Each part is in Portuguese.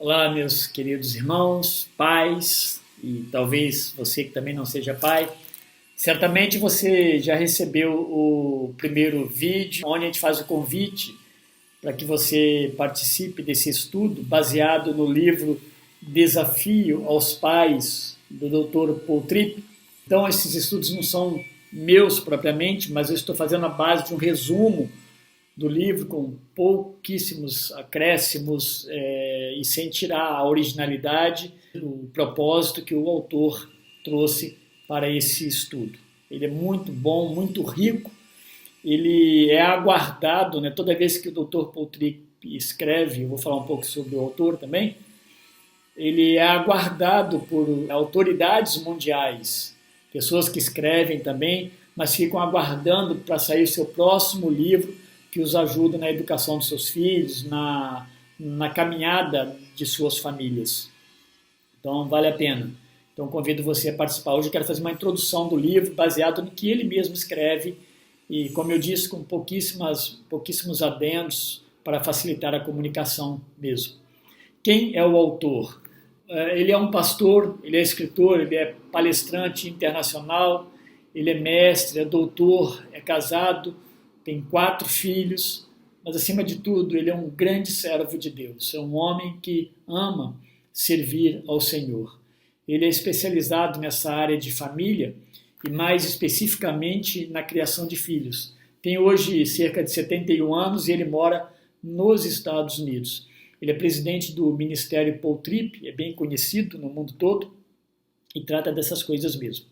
Olá, meus queridos irmãos, pais, e talvez você que também não seja pai. Certamente você já recebeu o primeiro vídeo, onde a gente faz o convite para que você participe desse estudo, baseado no livro Desafio aos Pais, do Dr. Paul Tripp. Então, esses estudos não são meus propriamente, mas eu estou fazendo a base de um resumo do livro com pouquíssimos acréscimos e sem tirar a originalidade, o propósito que o autor trouxe para esse estudo. Ele é muito bom, muito rico, ele é aguardado, né? Toda vez que o Dr. Paul Tripp escreve, eu vou falar um pouco sobre o autor também, ele é aguardado por autoridades mundiais, pessoas que escrevem também, mas ficam aguardando para sair o seu próximo livro, que os ajuda na educação dos seus filhos, na caminhada de suas famílias. Então, vale a pena. Então, convido você a participar. Hoje eu quero fazer uma introdução do livro, baseado no que ele mesmo escreve, e, como eu disse, com pouquíssimos adendos para facilitar a comunicação mesmo. Quem é o autor? Ele é um pastor, ele é escritor, ele é palestrante internacional, ele é mestre, é doutor, é casado, tem 4 filhos, mas acima de tudo ele é um grande servo de Deus, é um homem que ama servir ao Senhor. Ele é especializado nessa área de família e mais especificamente na criação de filhos. Tem hoje cerca de 71 anos e ele mora nos Estados Unidos. Ele é presidente do Ministério Paul Tripp, é bem conhecido no mundo todo e trata dessas coisas mesmo.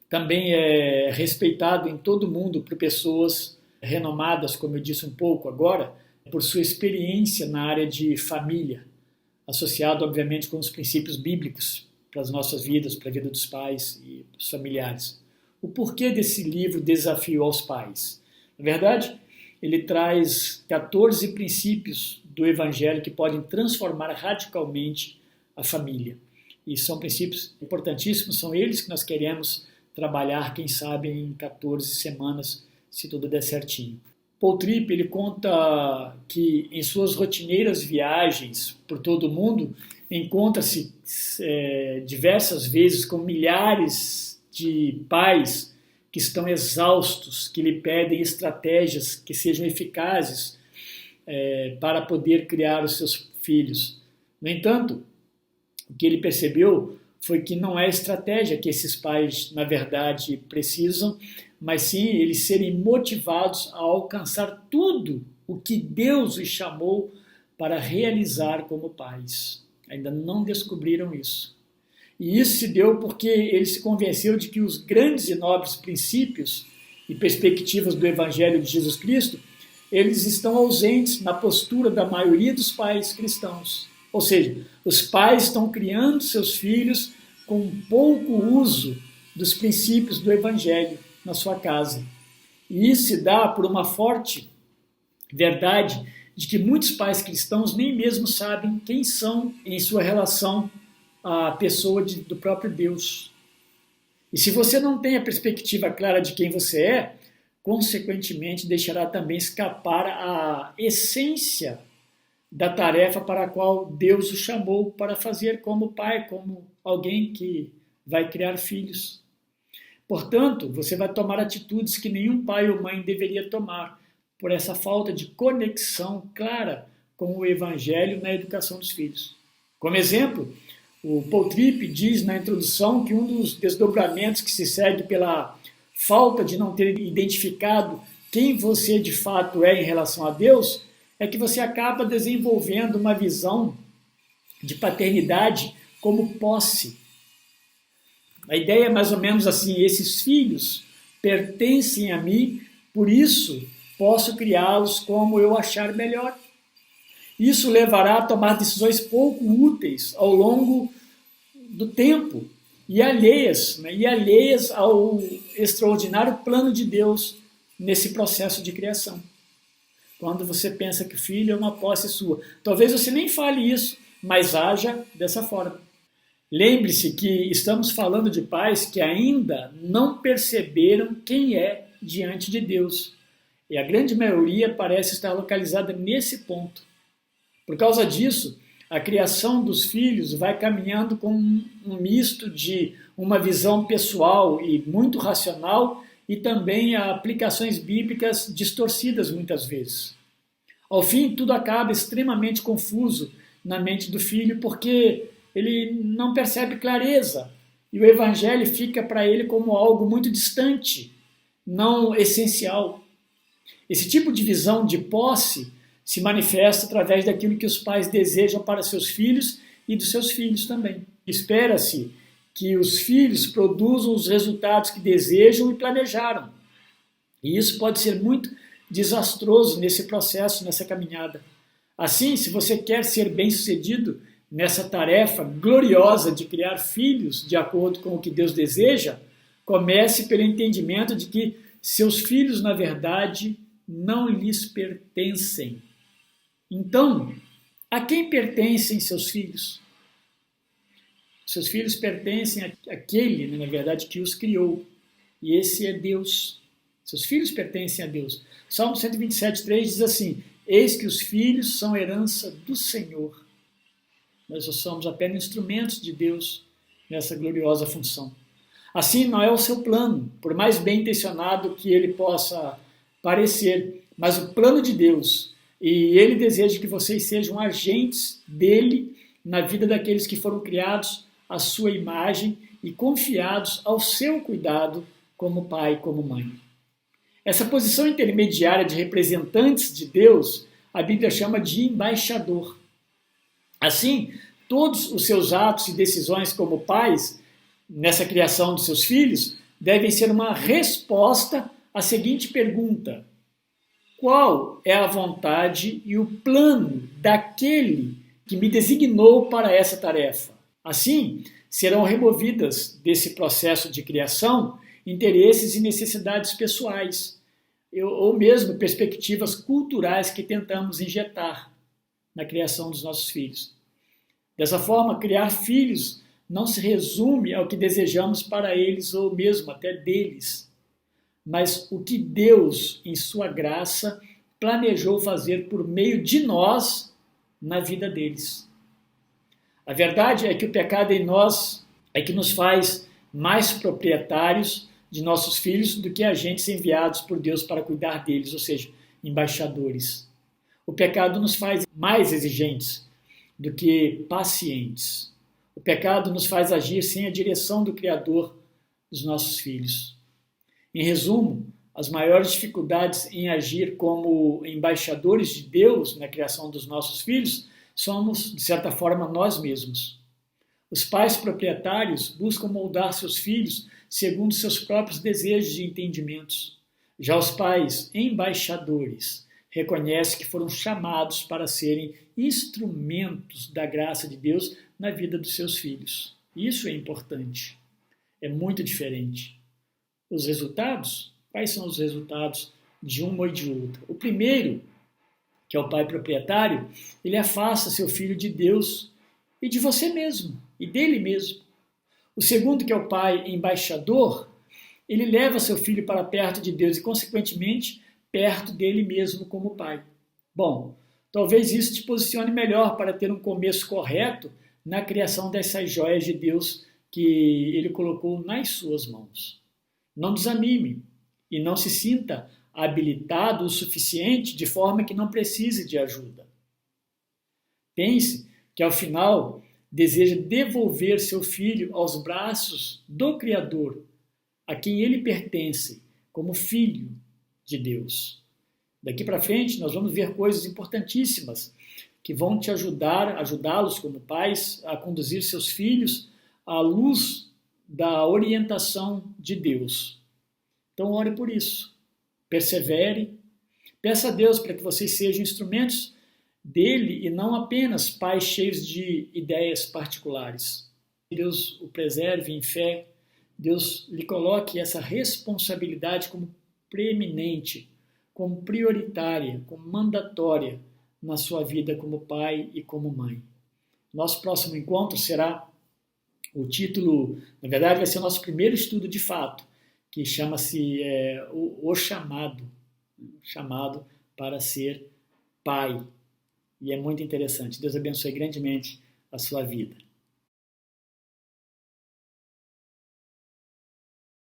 Também é respeitado em todo o mundo por pessoas renomadas, como eu disse um pouco agora, por sua experiência na área de família, associado, obviamente, com os princípios bíblicos para as nossas vidas, para a vida dos pais e dos familiares. O porquê desse livro Desafio aos Pais? Na verdade, ele traz 14 princípios do Evangelho que podem transformar radicalmente a família. E são princípios importantíssimos, são eles que nós queremos trabalhar, quem sabe, em 14 semanas, se tudo der certinho. Paul Tripp, ele conta que em suas rotineiras viagens por todo o mundo, encontra-se diversas vezes com milhares de pais que estão exaustos, que lhe pedem estratégias que sejam eficazes para poder criar os seus filhos. No entanto, o que ele percebeu foi que não é estratégia que esses pais, na verdade, precisam, mas sim eles serem motivados a alcançar tudo o que Deus os chamou para realizar como pais. Ainda não descobriram isso. E isso se deu porque ele se convenceu de que os grandes e nobres princípios e perspectivas do Evangelho de Jesus Cristo, eles estão ausentes na postura da maioria dos pais cristãos. Ou seja, os pais estão criando seus filhos com pouco uso dos princípios do Evangelho na sua casa. E isso se dá por uma forte verdade de que muitos pais cristãos nem mesmo sabem quem são em sua relação à pessoa do próprio Deus. E se você não tem a perspectiva clara de quem você é, consequentemente deixará também escapar a essência da tarefa para a qual Deus o chamou para fazer como pai, como alguém que vai criar filhos. Portanto, você vai tomar atitudes que nenhum pai ou mãe deveria tomar, por essa falta de conexão clara com o Evangelho na educação dos filhos. Como exemplo, o Paul Tripp diz na introdução que um dos desdobramentos que se segue pela falta de não ter identificado quem você de fato é em relação a Deus é que você acaba desenvolvendo uma visão de paternidade como posse. A ideia é mais ou menos assim: esses filhos pertencem a mim, por isso posso criá-los como eu achar melhor. Isso levará a tomar decisões pouco úteis ao longo do tempo e alheias ao extraordinário plano de Deus nesse processo de criação. Quando você pensa que o filho é uma posse sua. Talvez você nem fale isso, mas haja dessa forma. Lembre-se que estamos falando de pais que ainda não perceberam quem é diante de Deus. E a grande maioria parece estar localizada nesse ponto. Por causa disso, a criação dos filhos vai caminhando com um misto de uma visão pessoal e muito racional e também aplicações bíblicas distorcidas muitas vezes. Ao fim, tudo acaba extremamente confuso na mente do filho porque ele não percebe clareza e o evangelho fica para ele como algo muito distante, não essencial. Esse tipo de visão de posse se manifesta através daquilo que os pais desejam para seus filhos e dos seus filhos também. Espera-se que os filhos produzam os resultados que desejam e planejaram. E isso pode ser muito desastroso nesse processo, nessa caminhada. Assim, se você quer ser bem-sucedido nessa tarefa gloriosa de criar filhos de acordo com o que Deus deseja, comece pelo entendimento de que seus filhos, na verdade, não lhes pertencem. Então, a quem pertencem seus filhos? Seus filhos pertencem àquele, na verdade, que os criou. E esse é Deus. Seus filhos pertencem a Deus. Salmo 127:3 diz assim: eis que os filhos são herança do Senhor. Nós somos apenas instrumentos de Deus nessa gloriosa função. Assim, não é o seu plano, por mais bem intencionado que ele possa parecer, mas o plano de Deus. E ele deseja que vocês sejam agentes dele na vida daqueles que foram criados à sua imagem e confiados ao seu cuidado como pai e como mãe. Essa posição intermediária de representantes de Deus, a Bíblia chama de embaixador. Assim, todos os seus atos e decisões como pais, nessa criação dos seus filhos, devem ser uma resposta à seguinte pergunta: qual é a vontade e o plano daquele que me designou para essa tarefa? Assim, serão removidas desse processo de criação interesses e necessidades pessoais, ou mesmo perspectivas culturais que tentamos injetar na criação dos nossos filhos. Dessa forma, criar filhos não se resume ao que desejamos para eles ou mesmo até deles, mas o que Deus, em sua graça, planejou fazer por meio de nós na vida deles. A verdade é que o pecado em nós é que nos faz mais proprietários de nossos filhos do que agentes enviados por Deus para cuidar deles, ou seja, embaixadores. O pecado nos faz mais exigentes do que pacientes. O pecado nos faz agir sem a direção do Criador dos nossos filhos. Em resumo, as maiores dificuldades em agir como embaixadores de Deus na criação dos nossos filhos somos, de certa forma, nós mesmos. Os pais proprietários buscam moldar seus filhos segundo seus próprios desejos e entendimentos. Já os pais embaixadores reconhecem que foram chamados para serem instrumentos da graça de Deus na vida dos seus filhos. Isso é importante. É muito diferente. Os resultados? Quais são os resultados de uma e de outra? O primeiro, que é o pai proprietário, ele afasta seu filho de Deus e de você mesmo, e dele mesmo. O segundo, que é o pai embaixador, ele leva seu filho para perto de Deus e, consequentemente, perto dele mesmo como pai. Bom, talvez isso te posicione melhor para ter um começo correto na criação dessas joias de Deus que ele colocou nas suas mãos. Não desanime e não se sinta habilitado o suficiente de forma que não precise de ajuda. Pense que, ao final, deseja devolver seu filho aos braços do Criador, a quem ele pertence, como filho de Deus. Daqui para frente, nós vamos ver coisas importantíssimas que vão te ajudá-los como pais, a conduzir seus filhos à luz da orientação de Deus. Então, ore por isso. Persevere. Peça a Deus para que vocês sejam instrumentos dele e não apenas pais cheios de ideias particulares. Deus o preserve em fé. Deus lhe coloque essa responsabilidade como preeminente, como prioritária, como mandatória na sua vida como pai e como mãe. Nosso próximo encontro será o título, na verdade vai ser o nosso primeiro estudo de fato, que chama-se o chamado para ser pai. e é muito interessante. Deus abençoe grandemente a sua vida.